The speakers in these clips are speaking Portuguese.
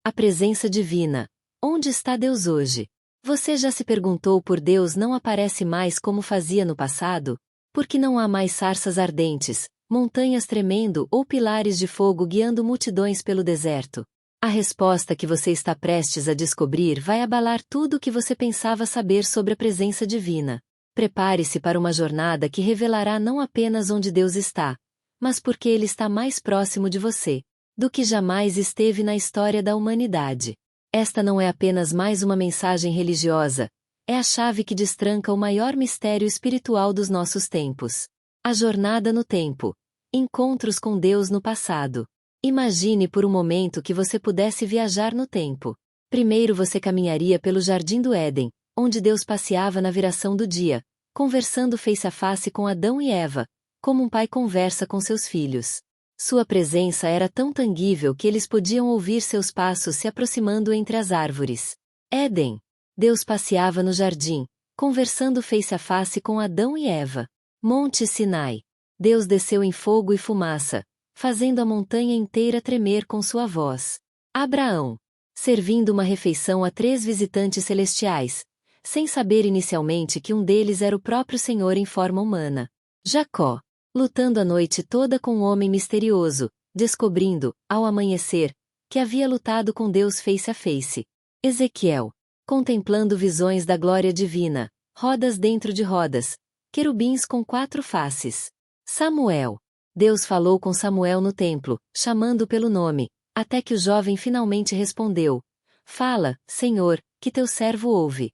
A presença divina. Onde está Deus hoje? Você já se perguntou por Deus não aparece mais como fazia no passado? Porque não há mais sarças ardentes, montanhas tremendo ou pilares de fogo guiando multidões pelo deserto? A resposta que você está prestes a descobrir vai abalar tudo o que você pensava saber sobre a presença divina. Prepare-se para uma jornada que revelará não apenas onde Deus está, mas porque Ele está mais próximo de você do que jamais esteve na história da humanidade. Esta não é apenas mais uma mensagem religiosa, é a chave que destranca o maior mistério espiritual dos nossos tempos. A jornada no tempo. Encontros com Deus no passado. Imagine por um momento que você pudesse viajar no tempo. Primeiro você caminharia pelo Jardim do Éden, onde Deus passeava na viração do dia, conversando face a face com Adão e Eva, como um pai conversa com seus filhos. Sua presença era tão tangível que eles podiam ouvir seus passos se aproximando entre as árvores. Éden. Deus passeava no jardim, conversando face a face com Adão e Eva. Monte Sinai. Deus desceu em fogo e fumaça, fazendo a montanha inteira tremer com sua voz. Abraão. Servindo uma refeição a 3 visitantes celestiais, sem saber inicialmente que um deles era o próprio Senhor em forma humana. Jacó. Lutando a noite toda com um homem misterioso, descobrindo, ao amanhecer, que havia lutado com Deus face a face. Ezequiel. Contemplando visões da glória divina, rodas dentro de rodas, querubins com 4 faces. Samuel. Deus falou com Samuel no templo, chamando pelo nome, até que o jovem finalmente respondeu: Fala, Senhor, que teu servo ouve.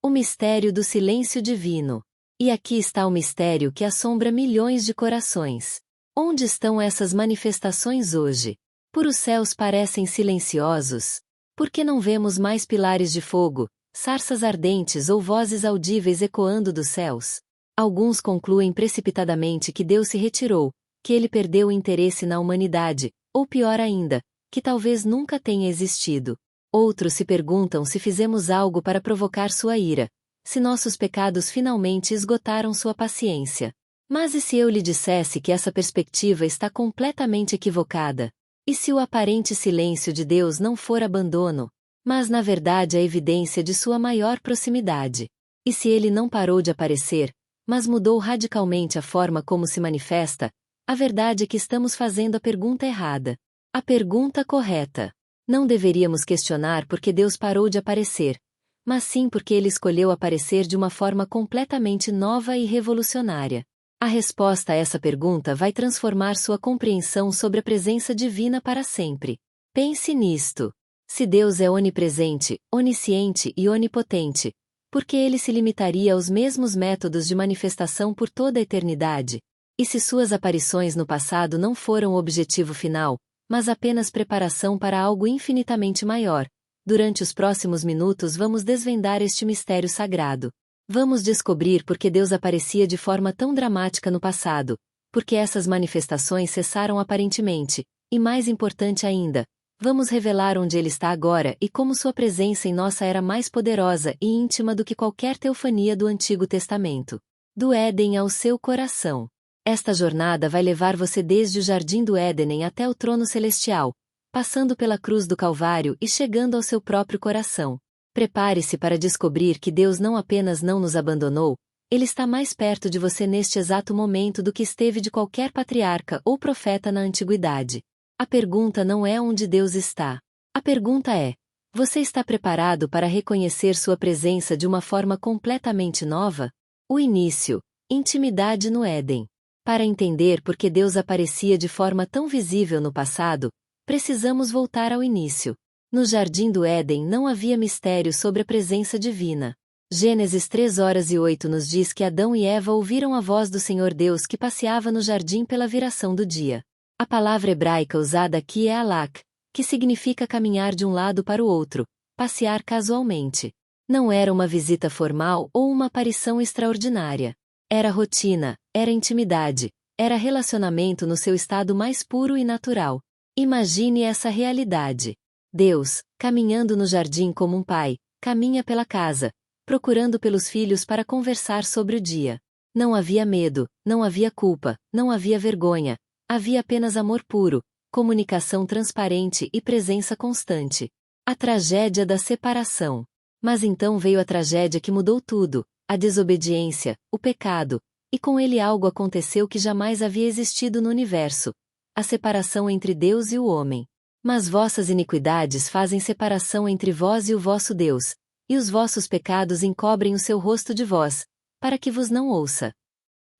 O mistério do silêncio divino. E aqui está o mistério que assombra milhões de corações. Onde estão essas manifestações hoje? Por os céus parecem silenciosos? Por que não vemos mais pilares de fogo, sarças ardentes ou vozes audíveis ecoando dos céus? Alguns concluem precipitadamente que Deus se retirou, que ele perdeu o interesse na humanidade, ou pior ainda, que talvez nunca tenha existido. Outros se perguntam se fizemos algo para provocar sua ira, se nossos pecados finalmente esgotaram sua paciência. Mas e se eu lhe dissesse que essa perspectiva está completamente equivocada? E se o aparente silêncio de Deus não for abandono, mas na verdade a evidência de sua maior proximidade? E se ele não parou de aparecer, mas mudou radicalmente a forma como se manifesta? A verdade é que estamos fazendo a pergunta errada. A pergunta correta. Não deveríamos questionar por que Deus parou de aparecer, mas sim porque ele escolheu aparecer de uma forma completamente nova e revolucionária. A resposta a essa pergunta vai transformar sua compreensão sobre a presença divina para sempre. Pense nisto. Se Deus é onipresente, onisciente e onipotente, por que ele se limitaria aos mesmos métodos de manifestação por toda a eternidade? E se suas aparições no passado não foram o objetivo final, mas apenas preparação para algo infinitamente maior? Durante os próximos minutos vamos desvendar este mistério sagrado. Vamos descobrir por que Deus aparecia de forma tão dramática no passado, por que essas manifestações cessaram aparentemente, e mais importante ainda, vamos revelar onde Ele está agora e como sua presença em nossa era mais poderosa e íntima do que qualquer teofania do Antigo Testamento. Do Éden ao seu coração. Esta jornada vai levar você desde o Jardim do Éden até o trono celestial, passando pela cruz do Calvário e chegando ao seu próprio coração. Prepare-se para descobrir que Deus não apenas não nos abandonou, Ele está mais perto de você neste exato momento do que esteve de qualquer patriarca ou profeta na antiguidade. A pergunta não é onde Deus está. A pergunta é: você está preparado para reconhecer sua presença de uma forma completamente nova? O início. Intimidade no Éden. Para entender por que Deus aparecia de forma tão visível no passado, precisamos voltar ao início. No Jardim do Éden não havia mistério sobre a presença divina. Gênesis 3:8 nos diz que Adão e Eva ouviram a voz do Senhor Deus que passeava no jardim pela viração do dia. A palavra hebraica usada aqui é halak, que significa caminhar de um lado para o outro, passear casualmente. Não era uma visita formal ou uma aparição extraordinária. Era rotina, era intimidade, era relacionamento no seu estado mais puro e natural. Imagine essa realidade. Deus, caminhando no jardim como um pai, caminha pela casa, procurando pelos filhos para conversar sobre o dia. Não havia medo, não havia culpa, não havia vergonha, havia apenas amor puro, comunicação transparente e presença constante. A tragédia da separação. Mas então veio a tragédia que mudou tudo, a desobediência, o pecado, e com ele algo aconteceu que jamais havia existido no universo: a separação entre Deus e o homem. Mas vossas iniquidades fazem separação entre vós e o vosso Deus, e os vossos pecados encobrem o seu rosto de vós, para que vos não ouça.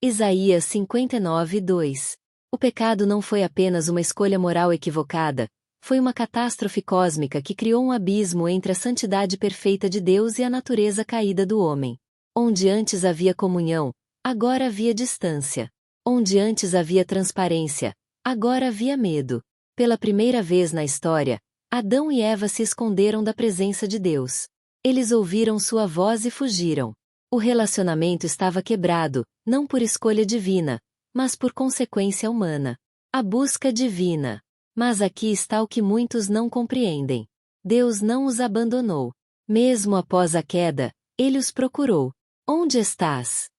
Isaías 59:2. O pecado não foi apenas uma escolha moral equivocada, foi uma catástrofe cósmica que criou um abismo entre a santidade perfeita de Deus e a natureza caída do homem. Onde antes havia comunhão, agora havia distância. Onde antes havia transparência, agora havia medo. Pela primeira vez na história, Adão e Eva se esconderam da presença de Deus. Eles ouviram sua voz e fugiram. O relacionamento estava quebrado, não por escolha divina, mas por consequência humana. A busca divina. Mas aqui está o que muitos não compreendem. Deus não os abandonou. Mesmo após a queda, Ele os procurou. Onde estás?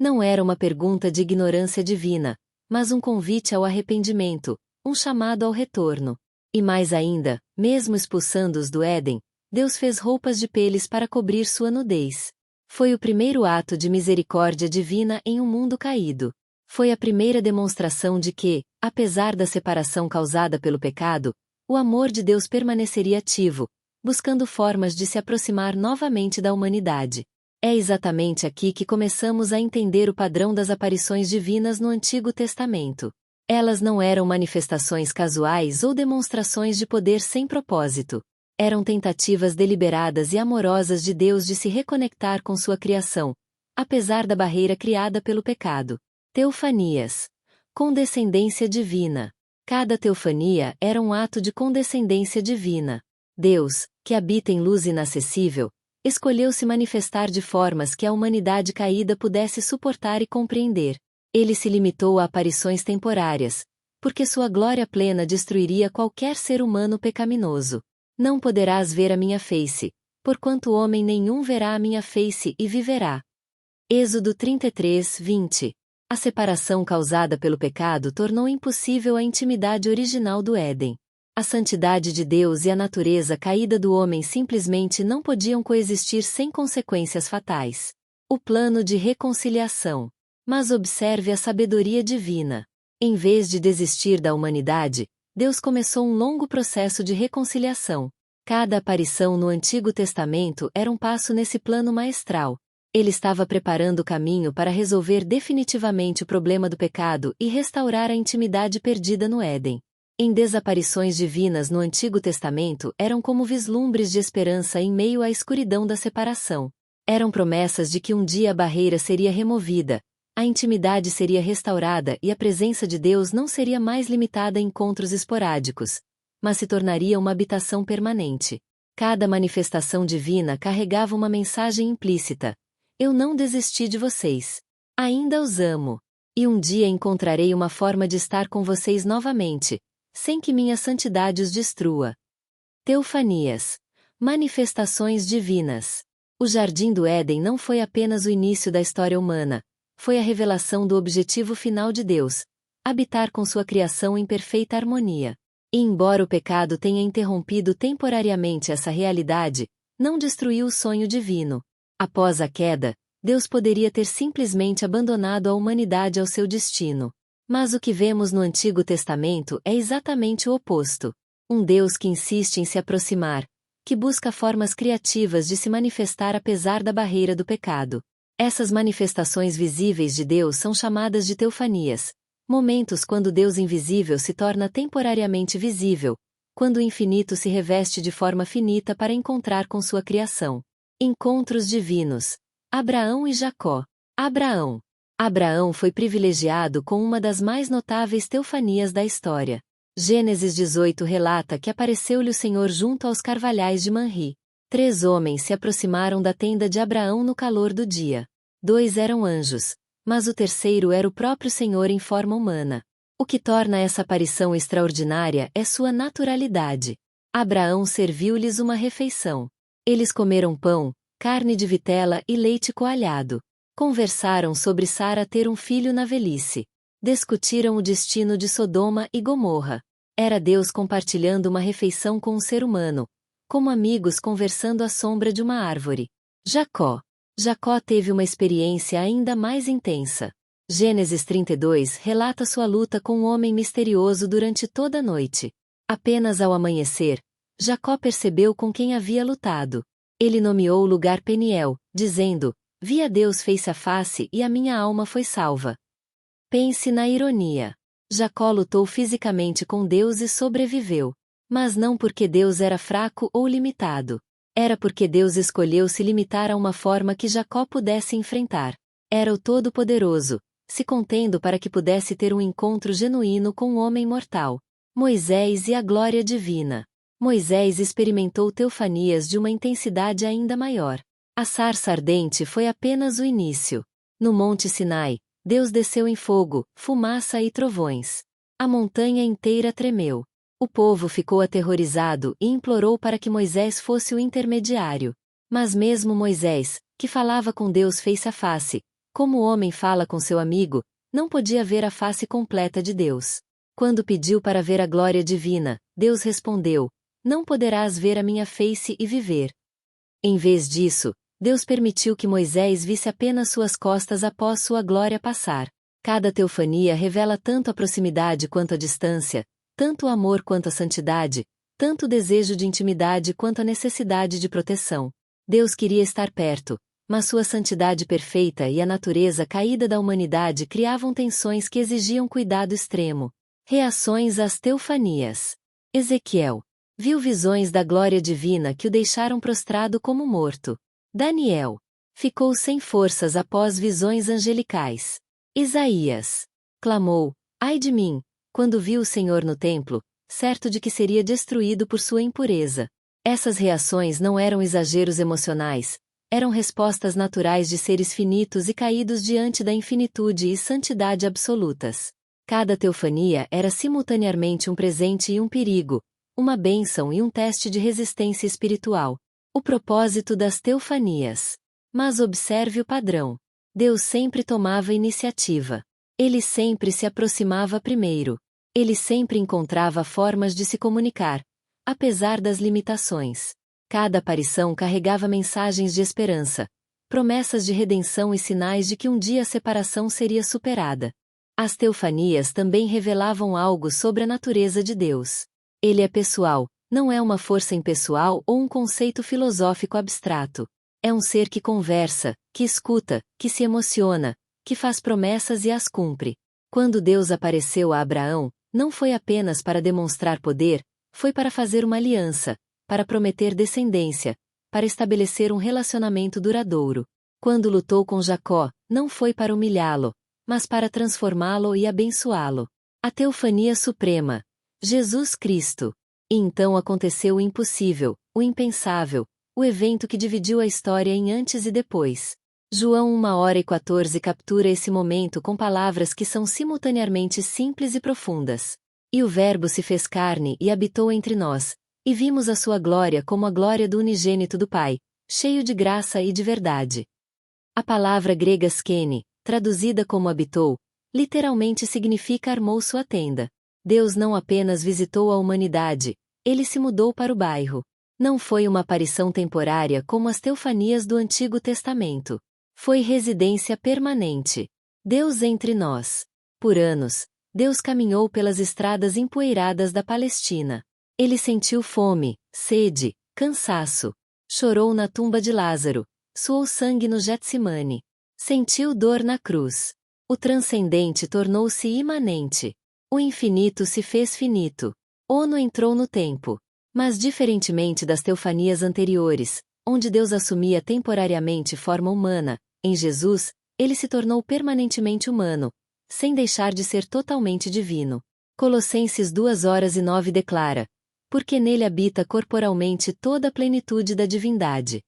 Não era uma pergunta de ignorância divina, mas um convite ao arrependimento, um chamado ao retorno. E mais ainda, mesmo expulsando-os do Éden, Deus fez roupas de peles para cobrir sua nudez. Foi o primeiro ato de misericórdia divina em um mundo caído. Foi a primeira demonstração de que, apesar da separação causada pelo pecado, o amor de Deus permaneceria ativo, buscando formas de se aproximar novamente da humanidade. É exatamente aqui que começamos a entender o padrão das aparições divinas no Antigo Testamento. Elas não eram manifestações casuais ou demonstrações de poder sem propósito. Eram tentativas deliberadas e amorosas de Deus de se reconectar com sua criação, apesar da barreira criada pelo pecado. Teofanias. Condescendência divina. Cada teofania era um ato de condescendência divina. Deus, que habita em luz inacessível, escolheu se manifestar de formas que a humanidade caída pudesse suportar e compreender. Ele se limitou a aparições temporárias, porque sua glória plena destruiria qualquer ser humano pecaminoso. Não poderás ver a minha face, porquanto homem nenhum verá a minha face e viverá. Êxodo 33:20. A separação causada pelo pecado tornou impossível a intimidade original do Éden. A santidade de Deus e a natureza caída do homem simplesmente não podiam coexistir sem consequências fatais. O plano de reconciliação. Mas observe a sabedoria divina. Em vez de desistir da humanidade, Deus começou um longo processo de reconciliação. Cada aparição no Antigo Testamento era um passo nesse plano maestral. Ele estava preparando o caminho para resolver definitivamente o problema do pecado e restaurar a intimidade perdida no Éden. Em desaparições divinas no Antigo Testamento eram como vislumbres de esperança em meio à escuridão da separação. Eram promessas de que um dia a barreira seria removida, a intimidade seria restaurada e a presença de Deus não seria mais limitada a encontros esporádicos, mas se tornaria uma habitação permanente. Cada manifestação divina carregava uma mensagem implícita: eu não desisti de vocês. Ainda os amo. E um dia encontrarei uma forma de estar com vocês novamente, sem que minha santidade os destrua. Teofanias. Manifestações divinas. O Jardim do Éden não foi apenas o início da história humana, foi a revelação do objetivo final de Deus: habitar com sua criação em perfeita harmonia. E embora o pecado tenha interrompido temporariamente essa realidade, não destruiu o sonho divino. Após a queda, Deus poderia ter simplesmente abandonado a humanidade ao seu destino. Mas o que vemos no Antigo Testamento é exatamente o oposto. Um Deus que insiste em se aproximar, que busca formas criativas de se manifestar apesar da barreira do pecado. Essas manifestações visíveis de Deus são chamadas de teofanias, momentos quando Deus invisível se torna temporariamente visível, quando o infinito se reveste de forma finita para encontrar com sua criação. Encontros divinos. Abraão e Jacó. Abraão foi privilegiado com uma das mais notáveis teofanias da história. Gênesis 18 relata que apareceu-lhe o Senhor junto aos carvalhais de Manri. 3 homens se aproximaram da tenda de Abraão no calor do dia. 2 eram anjos, mas o terceiro era o próprio Senhor em forma humana. O que torna essa aparição extraordinária é sua naturalidade. Abraão serviu-lhes uma refeição. Eles comeram pão, carne de vitela e leite coalhado. Conversaram sobre Sara ter um filho na velhice. Discutiram o destino de Sodoma e Gomorra. Era Deus compartilhando uma refeição com um ser humano, como amigos conversando à sombra de uma árvore. Jacó. Jacó teve uma experiência ainda mais intensa. Gênesis 32 relata sua luta com um homem misterioso durante toda a noite. Apenas ao amanhecer, Jacó percebeu com quem havia lutado. Ele nomeou o lugar Peniel, dizendo: "Vi a Deus face a face e a minha alma foi salva." Pense na ironia. Jacó lutou fisicamente com Deus e sobreviveu. Mas não porque Deus era fraco ou limitado. Era porque Deus escolheu se limitar a uma forma que Jacó pudesse enfrentar. Era o Todo-Poderoso, se contendo para que pudesse ter um encontro genuíno com um homem mortal. Moisés e a glória divina. Moisés experimentou teofanias de uma intensidade ainda maior. A sarça ardente foi apenas o início. No Monte Sinai, Deus desceu em fogo, fumaça e trovões. A montanha inteira tremeu. O povo ficou aterrorizado e implorou para que Moisés fosse o intermediário. Mas mesmo Moisés, que falava com Deus face a face, como o homem fala com seu amigo, não podia ver a face completa de Deus. Quando pediu para ver a glória divina, Deus respondeu: "Não poderás ver a minha face e viver." Em vez disso, Deus permitiu que Moisés visse apenas suas costas após sua glória passar. Cada teofania revela tanto a proximidade quanto a distância, tanto o amor quanto a santidade, tanto o desejo de intimidade quanto a necessidade de proteção. Deus queria estar perto, mas sua santidade perfeita e a natureza caída da humanidade criavam tensões que exigiam cuidado extremo. Reações às teofanias. Ezequiel viu visões da glória divina que o deixaram prostrado como morto. Daniel ficou sem forças após visões angelicais. Isaías clamou: "Ai de mim!" quando viu o Senhor no templo, certo de que seria destruído por sua impureza. Essas reações não eram exageros emocionais, eram respostas naturais de seres finitos e caídos diante da infinitude e santidade absolutas. Cada teofania era simultaneamente um presente e um perigo, uma bênção e um teste de resistência espiritual. O propósito das teofanias. Mas observe o padrão. Deus sempre tomava iniciativa. Ele sempre se aproximava primeiro. Ele sempre encontrava formas de se comunicar, apesar das limitações. Cada aparição carregava mensagens de esperança, promessas de redenção e sinais de que um dia a separação seria superada. As teofanias também revelavam algo sobre a natureza de Deus. Ele é pessoal, não é uma força impessoal ou um conceito filosófico abstrato. É um ser que conversa, que escuta, que se emociona, que faz promessas e as cumpre. Quando Deus apareceu a Abraão, não foi apenas para demonstrar poder, foi para fazer uma aliança, para prometer descendência, para estabelecer um relacionamento duradouro. Quando lutou com Jacó, não foi para humilhá-lo, mas para transformá-lo e abençoá-lo. A teofania suprema. Jesus Cristo. E então aconteceu o impossível, o impensável, o evento que dividiu a história em antes e depois. João 1h14 captura esse momento com palavras que são simultaneamente simples e profundas. E o Verbo se fez carne e habitou entre nós, e vimos a sua glória como a glória do unigênito do Pai, cheio de graça e de verdade. A palavra grega skene, traduzida como habitou, literalmente significa armou sua tenda. Deus não apenas visitou a humanidade, ele se mudou para o bairro. Não foi uma aparição temporária como as teofanias do Antigo Testamento. Foi residência permanente. Deus entre nós. Por anos, Deus caminhou pelas estradas empoeiradas da Palestina. Ele sentiu fome, sede, cansaço. Chorou na tumba de Lázaro. Suou sangue no Getsemane. Sentiu dor na cruz. O transcendente tornou-se imanente. O infinito se fez finito. Ono entrou no tempo. Mas diferentemente das teofanias anteriores, onde Deus assumia temporariamente forma humana, em Jesus, ele se tornou permanentemente humano, sem deixar de ser totalmente divino. Colossenses 2:9 declara: "Porque nele habita corporalmente toda a plenitude da divindade."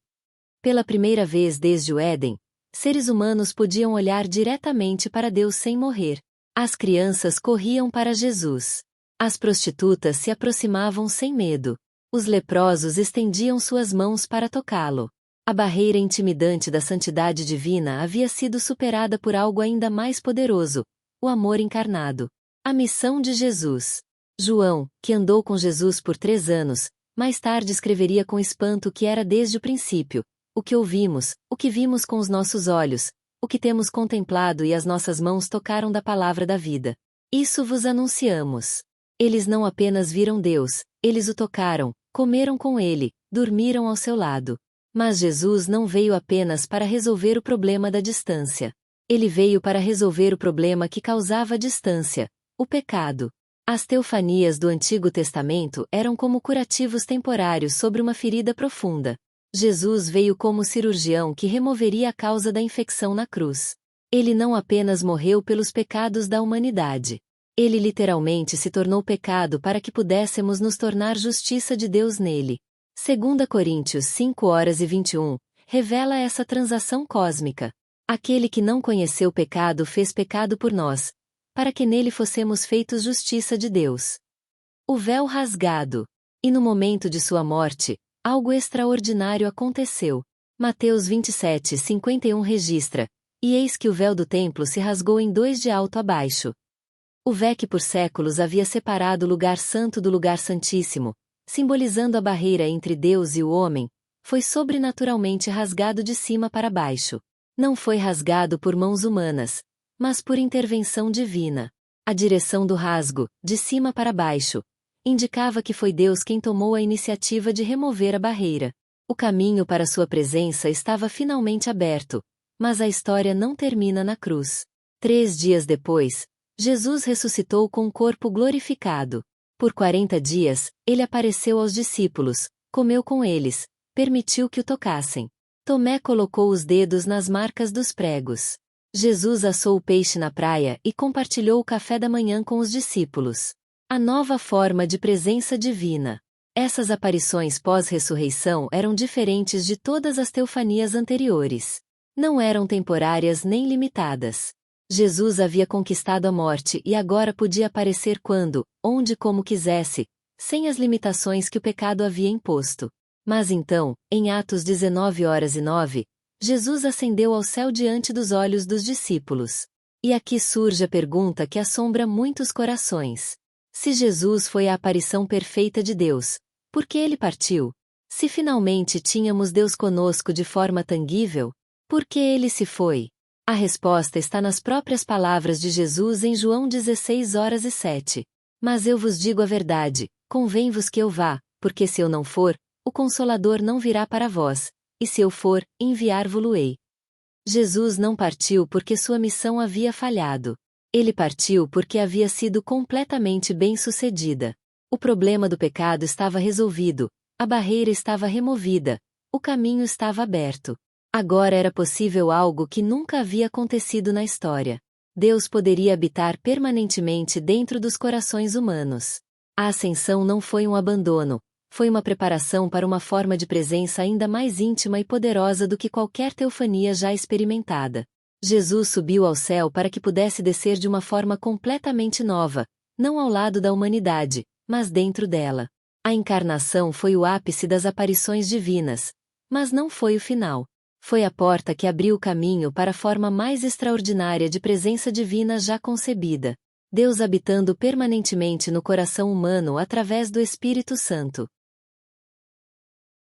Pela primeira vez desde o Éden, seres humanos podiam olhar diretamente para Deus sem morrer. As crianças corriam para Jesus. As prostitutas se aproximavam sem medo. Os leprosos estendiam suas mãos para tocá-lo. A barreira intimidante da santidade divina havia sido superada por algo ainda mais poderoso: o amor encarnado. A missão de Jesus. João, que andou com Jesus por 3 anos, mais tarde escreveria com espanto que era desde o princípio, o que ouvimos, o que vimos com os nossos olhos, o que temos contemplado e as nossas mãos tocaram da palavra da vida. Isso vos anunciamos. Eles não apenas viram Deus, eles o tocaram, comeram com ele, dormiram ao seu lado. Mas Jesus não veio apenas para resolver o problema da distância. Ele veio para resolver o problema que causava a distância, o pecado. As teofanias do Antigo Testamento eram como curativos temporários sobre uma ferida profunda. Jesus veio como cirurgião que removeria a causa da infecção na cruz. Ele não apenas morreu pelos pecados da humanidade. Ele literalmente se tornou pecado para que pudéssemos nos tornar justiça de Deus nele. 2 Coríntios 5:21 revela essa transação cósmica. Aquele que não conheceu o pecado fez pecado por nós, para que nele fossemos feitos justiça de Deus. O véu rasgado. E no momento de sua morte, algo extraordinário aconteceu. Mateus 27:51 registra: E eis que o véu do templo se rasgou em 2 de alto a baixo. O véu que por séculos havia separado o lugar santo do lugar santíssimo, simbolizando a barreira entre Deus e o homem, foi sobrenaturalmente rasgado de cima para baixo. Não foi rasgado por mãos humanas, mas por intervenção divina. A direção do rasgo, de cima para baixo, indicava que foi Deus quem tomou a iniciativa de remover a barreira. O caminho para sua presença estava finalmente aberto, mas a história não termina na cruz. 3 dias depois, Jesus ressuscitou com um corpo glorificado. Por 40 dias, ele apareceu aos discípulos, comeu com eles, permitiu que o tocassem. Tomé colocou os dedos nas marcas dos pregos. Jesus assou o peixe na praia e compartilhou o café da manhã com os discípulos. A nova forma de presença divina. Essas aparições pós-ressurreição eram diferentes de todas as teofanias anteriores. Não eram temporárias nem limitadas. Jesus havia conquistado a morte e agora podia aparecer quando, onde e como quisesse, sem as limitações que o pecado havia imposto. Mas então, em Atos 19:09, Jesus ascendeu ao céu diante dos olhos dos discípulos. E aqui surge a pergunta que assombra muitos corações. Se Jesus foi a aparição perfeita de Deus, por que ele partiu? Se finalmente tínhamos Deus conosco de forma tangível, por que ele se foi? A resposta está nas próprias palavras de Jesus em João 16:07. Mas eu vos digo a verdade, convém-vos que eu vá, porque se eu não for, o Consolador não virá para vós, e se eu for, enviar-vo-lo-ei. Jesus não partiu porque sua missão havia falhado. Ele partiu porque havia sido completamente bem-sucedida. O problema do pecado estava resolvido, a barreira estava removida, o caminho estava aberto. Agora era possível algo que nunca havia acontecido na história. Deus poderia habitar permanentemente dentro dos corações humanos. A ascensão não foi um abandono, foi uma preparação para uma forma de presença ainda mais íntima e poderosa do que qualquer teofania já experimentada. Jesus subiu ao céu para que pudesse descer de uma forma completamente nova, não ao lado da humanidade, mas dentro dela. A encarnação foi o ápice das aparições divinas, mas não foi o final. Foi a porta que abriu o caminho para a forma mais extraordinária de presença divina já concebida. Deus habitando permanentemente no coração humano através do Espírito Santo.